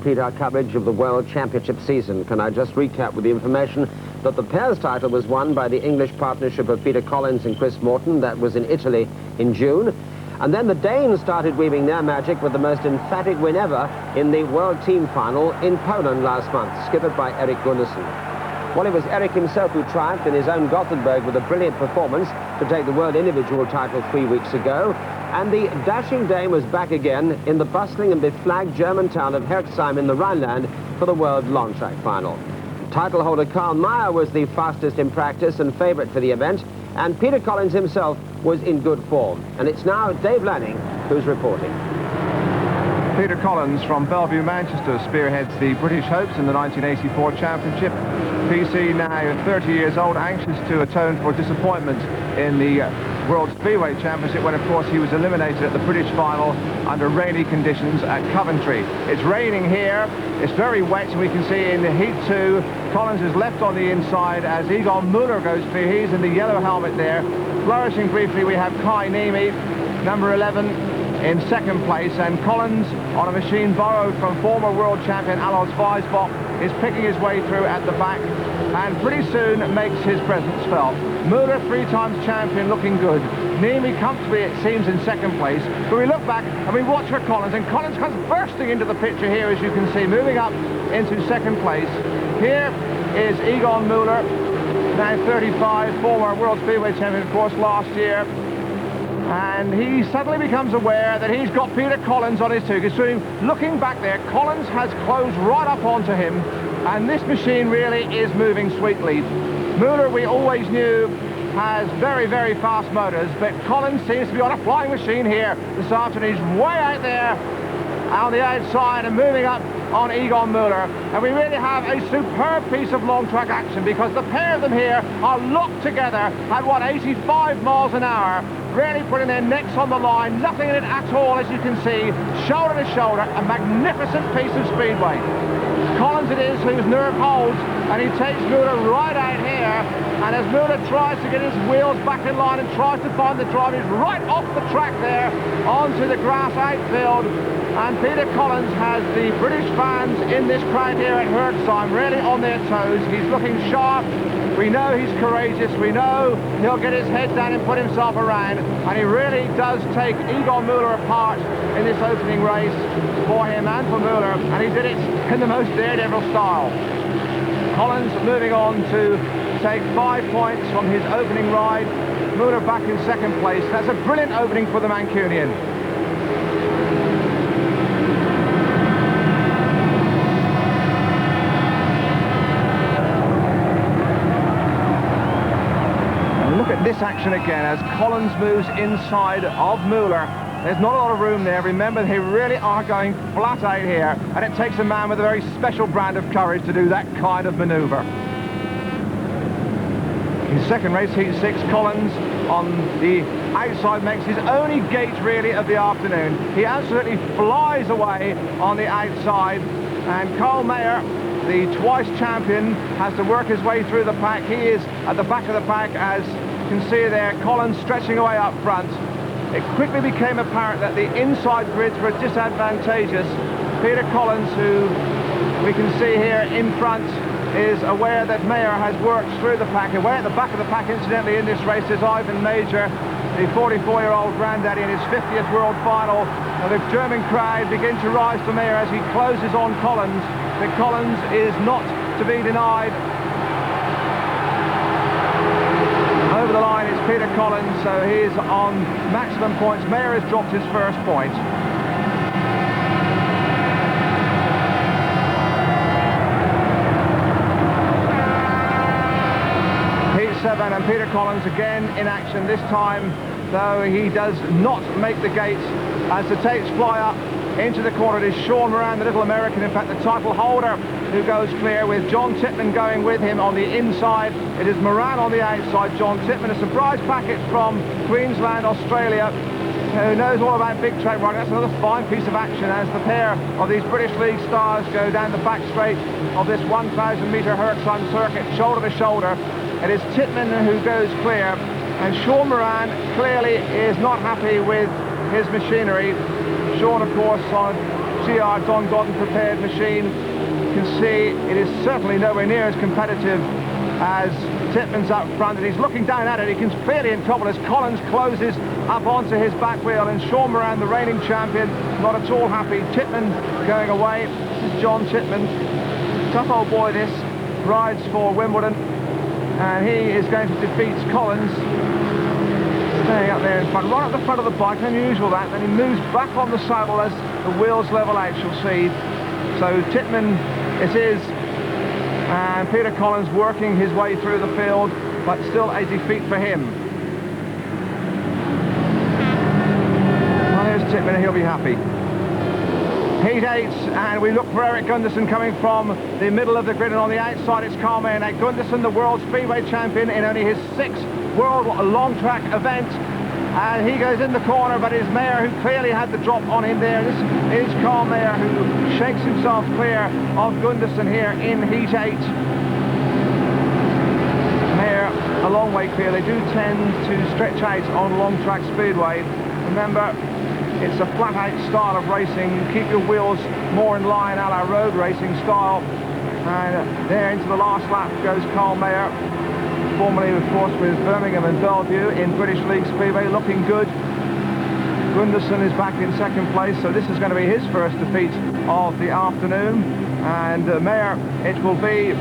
Complete our coverage of the World Championship season. Can I just recap with the information that the pairs title was won by the English partnership of Peter Collins and Chris Morton. That was in Italy in June. And then the Danes started weaving their magic with the most emphatic win ever in the World Team Final in Poland last month, skippered by Erik Gunnarsson. Well, it was Erik himself who triumphed in his own Gothenburg with a brilliant performance to take the World Individual title 3 weeks ago. And the dashing Dane was back again in the bustling and beflagged German town of Herxheim in the Rhineland for the World Longtrack Final. Title holder Karl Mayr was the fastest in practice and favourite for the event, and Peter Collins himself was in good form. And it's now Dave Lanning who's reporting. Peter Collins from Bellevue, Manchester, spearheads the British hopes in the 1984 championship. PC, now 30 years old, anxious to atone for disappointment in the World Speedway Championship when, of course, he was eliminated at the British final under rainy conditions at Coventry. It's raining here, it's very wet, and we can see in the Heat 2, Collins is left on the inside as Egon Müller goes clear. He's in the yellow helmet there. Flourishing briefly, we have Kai Niemi, number 11, in second place, and Collins, on a machine borrowed from former world champion Alois Weisbach, is picking his way through at the back and pretty soon makes his presence felt. Müller, 3 times champion, looking good. Niemi comfortably, it seems, in second place. But we look back and we watch for Collins, and Collins comes bursting into the picture here, as you can see, moving up into second place. Here is Egon Müller, now 35, former World Speedway champion, of course, last year. And he suddenly becomes aware that he's got Peter Collins on his Tuga. So looking back there, Collins has closed right up onto him, and this machine really is moving sweetly. Müller, we always knew, has very, very fast motors, but Collins seems to be on a flying machine here this afternoon. He's way out there on the outside and moving up on Egon Müller. And we really have a superb piece of long track action, because the pair of them here are locked together at, what, 85 miles an hour, really putting their necks on the line, nothing in it at all, as you can see, shoulder to shoulder, a magnificent piece of speedway. Collins it is whose nerve holds, and he takes Müller right out here, and as Müller tries to get his wheels back in line and tries to find the drive, he's right off the track there onto the grass outfield. And Peter Collins has the British fans in this crowd here at Herxheim really on their toes. He's looking sharp. We know he's courageous. We know he'll get his head down and put himself around. And he really does take Egon Müller apart in this opening race for him and for Müller. And he did it in the most daredevil style. Collins moving on to take 5 points from his opening ride. Müller back in second place. That's a brilliant opening for the Mancunian. This action again as Collins moves inside of Müller. There's not a lot of room there. Remember, they really are going flat out here, and it takes a man with a very special brand of courage to do that kind of maneuver. His second race, Heat 6, Collins on the outside makes his only gate really of the afternoon. He absolutely flies away on the outside, and Karl Mayr, the twice champion, has to work his way through the pack. He is at the back of the pack, as you can see there, Collins stretching away up front. It quickly became apparent that the inside grids were disadvantageous. Peter Collins, who we can see here in front, is aware that Mayr has worked through the pack. Away at the back of the pack, incidentally, in this race is Ivan Major, the 44-year-old granddaddy in his 50th World Final. And the German crowd begin to rise to Mayr as he closes on Collins. But Collins is not to be denied. Over the line is Peter Collins, so he is on maximum points. Mayr has dropped his first point. Heat 7, and Peter Collins again in action, this time though he does not make the gates as the tapes fly up into the corner. It is Sean Moran, the little American, in fact the title holder, who goes clear, with John Titman going with him on the inside. It is Moran on the outside, John Titman, a surprise package from Queensland, Australia, who knows all about big track riding. That's another fine piece of action as the pair of these British League stars go down the back straight of this 1,000-metre Herxheim circuit, shoulder to shoulder. It is Titman who goes clear, and Sean Moran clearly is not happy with his machinery. Sean, of course, on GR Don Godden prepared machine. You can see it is certainly nowhere near as competitive as Titman's up front, and he's looking down at it. He can clearly in trouble as Collins closes up onto his back wheel, and Sean Moran, the reigning champion, not at all happy. Titman going away. This is John Titman. Tough old boy this, rides for Wimbledon, and he is going to defeat Collins. Staying up there in front, right at the front of the bike, unusual that. Then he moves back on the saddle as the wheels level out, you'll see. So Titman it is, and Peter Collins working his way through the field, but still a defeat for him. Well, here's Titman, he'll be happy. Heat 8, and we look for Eric Gunderson coming from the middle of the grid, and on the outside it's Carl Mayer. Now Gunderson, the world speedway champion in only his 6th world long track event, and he goes in the corner, but it's Mayer who clearly had the drop on him there. This is Carl Mayer who shakes himself clear of Gunderson here in Heat 8. Mayer a long way clear. They do tend to stretch out on long track speedway. Remember, it's a flat-out style of racing. You keep your wheels more in line a la road racing style. And there into the last lap goes Carl Mayer, formerly, of course, with Birmingham and Bellevue in British League Speedway, looking good. Gunderson is back in 2nd place, so this is going to be his first defeat of the afternoon. And Mayer, it will be,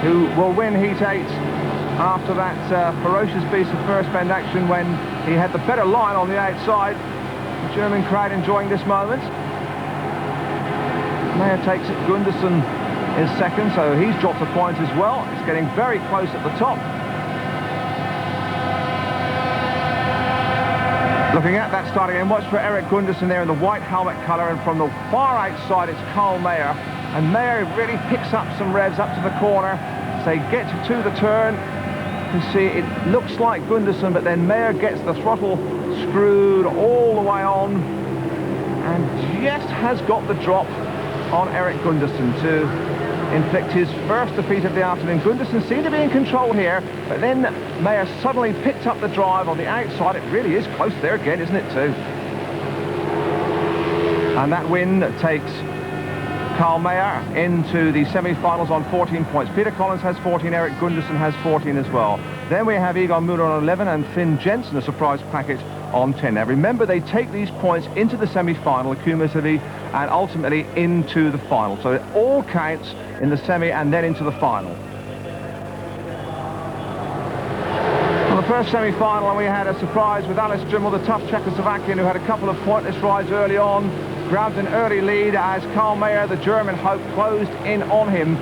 who will win Heat 8 after that ferocious piece of first bend action when he had the better line on the outside. The German crowd enjoying this moment. Mayer takes it. Gunderson is 2nd, so he's dropped a point as well. It's getting very close at the top. Looking at that start again, watch for Eric Gunderson there in the white helmet colour, and from the far outside it's Carl Mayer. And Mayer really picks up some revs up to the corner. As they get to the turn, you can see it looks like Gunderson, but then Mayer gets the throttle screwed all the way on and just has got the drop on Eric Gunderson to inflict his first defeat of the afternoon. Gunderson seemed to be in control here, but then Mayer suddenly picked up the drive on the outside. It really is close there again, isn't it, too? And that win takes Carl Mayer into the semi-finals on 14 points. Peter Collins has 14, Eric Gunderson has 14 as well. Then we have Egon Muller on 11 and Finn Jensen, a surprise packet, on 10. Now remember, they take these points into the semi-final cumulatively and ultimately into the final. So it all counts in the semi and then into the final. On the first semi-final, we had a surprise with Alice Drimmel, the tough Czechoslovakian who had a couple of pointless rides early on, grabbed an early lead as Carl Mayer, the German hope, closed in on him.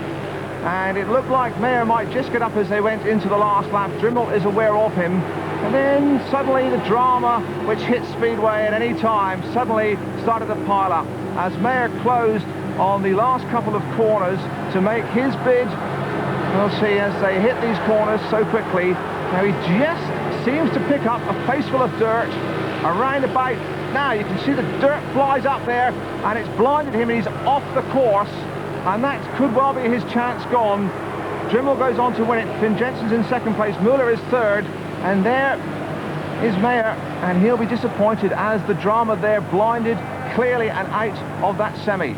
And it looked like Mayer might just get up as they went into the last lap. Drimmel is aware of him. And then suddenly the drama which hits Speedway at any time suddenly started to pile up as Mayer closed on the last couple of corners to make his bid. We'll see as they hit these corners so quickly. Now he just seems to pick up a faceful of dirt around about. Now you can see the dirt flies up there and it's blinded him and he's off the course. And that could well be his chance gone. Drimmel goes on to win it. Finn Jensen's in 2nd place. Muller is 3rd. And there is Mayer, and he'll be disappointed as the drama there blinded clearly and out of that semi.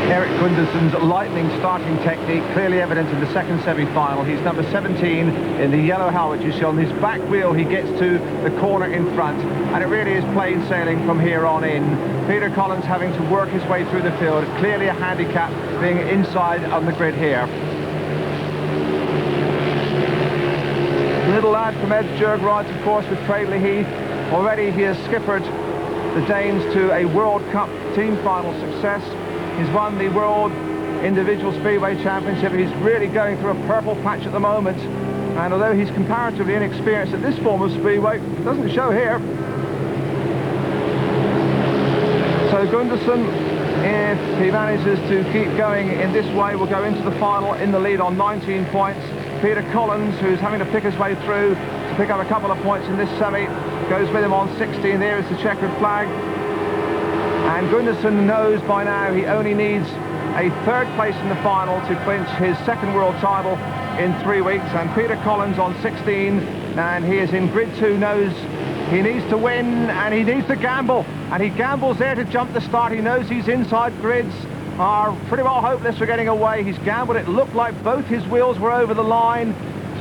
Eric Gunderson's lightning starting technique clearly evident in the 2nd semi-final. He's number 17 in the yellow helmet you see. On his back wheel he gets to the corner in front, and it really is plain sailing from here on in. Peter Collins having to work his way through the field, clearly a handicap being inside on the grid here. Little lad from Esbjerg rides, of course, with Cradley Heath. Already he has skippered the Danes to a World Cup team final success. He's won the World Individual Speedway Championship. He's really going through a purple patch at the moment. And although he's comparatively inexperienced at this form of Speedway, it doesn't show here. So Gunderson, if he manages to keep going in this way, will go into the final in the lead on 19 points. Peter Collins, who's having to pick his way through to pick up a couple of points in this semi, goes with him on 16. There is the checkered flag. And Gunderson knows by now he only needs a 3rd place in the final to clinch his 2nd world title in 3 weeks. And Peter Collins on 16, and he is in grid 2, knows He needs to win, and he needs to gamble. And he gambles there to jump the start. He knows these inside grids are pretty well hopeless for getting away. He's gambled. It looked like both his wheels were over the line.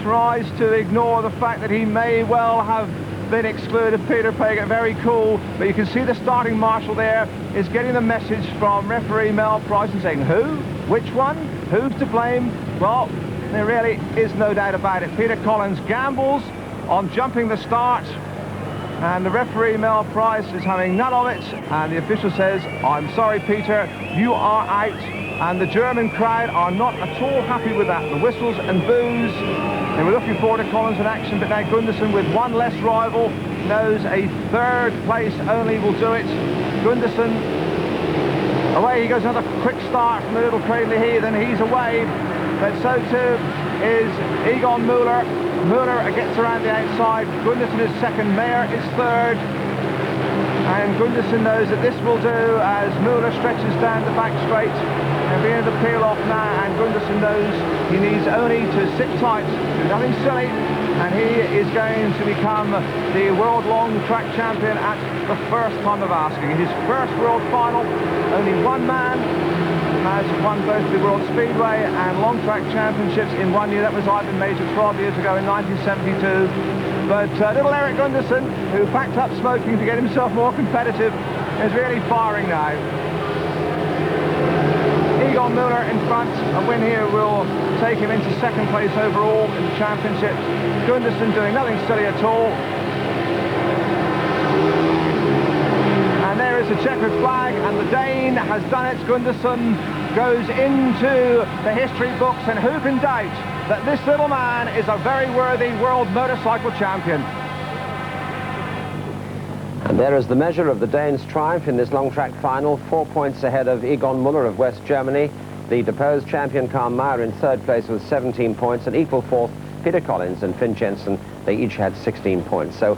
Tries to ignore the fact that he may well have been excluded. Peter Paget, very cool. But you can see the starting marshal there is getting the message from referee Mel Price and saying, who? Which one? Who's to blame? Well, there really is no doubt about it. Peter Collins gambles on jumping the start, and the referee Mel Price is having none of it, and the official says, I'm sorry Peter, you are out. And the German crowd are not at all happy with that. The whistles and boos. They were looking forward to Collins in action, but now Gundersen, with one less rival, knows a third place only will do it. Gundersen, away he goes, another quick start from the little Cradley Heath, and he's away. But so too is Egon Müller. Müller gets around the outside. Gundersen is second, Mayer is third. And Gundersen knows that this will do as Müller stretches down the back straight. They're beginning to peel off now, and Gundersen knows he needs only to sit tight, do nothing silly, and he is going to become the world long track champion at the first time of asking. In his first world final, only one man has won both the World Speedway and Long Track Championships in 1 year. That was Ivan Major 12 years ago in 1972. But little Eric Gundersen, who packed up smoking to get himself more competitive, is really firing now. Egon Müller in front. A win here will take him into second place overall in the championship. Gundersen doing nothing silly at all. And there is the checkered flag, and the Dane has done it. Gundersen goes into the history books, and who can doubt that this little man is a very worthy world motorcycle champion. And there is the measure of the Danes' triumph in this long track final, 4 points ahead of Egon Müller of West Germany. The deposed champion Karl Mayer in third place with 17 points, and equal fourth Peter Collins and Finn Jensen. They each had 16 points. So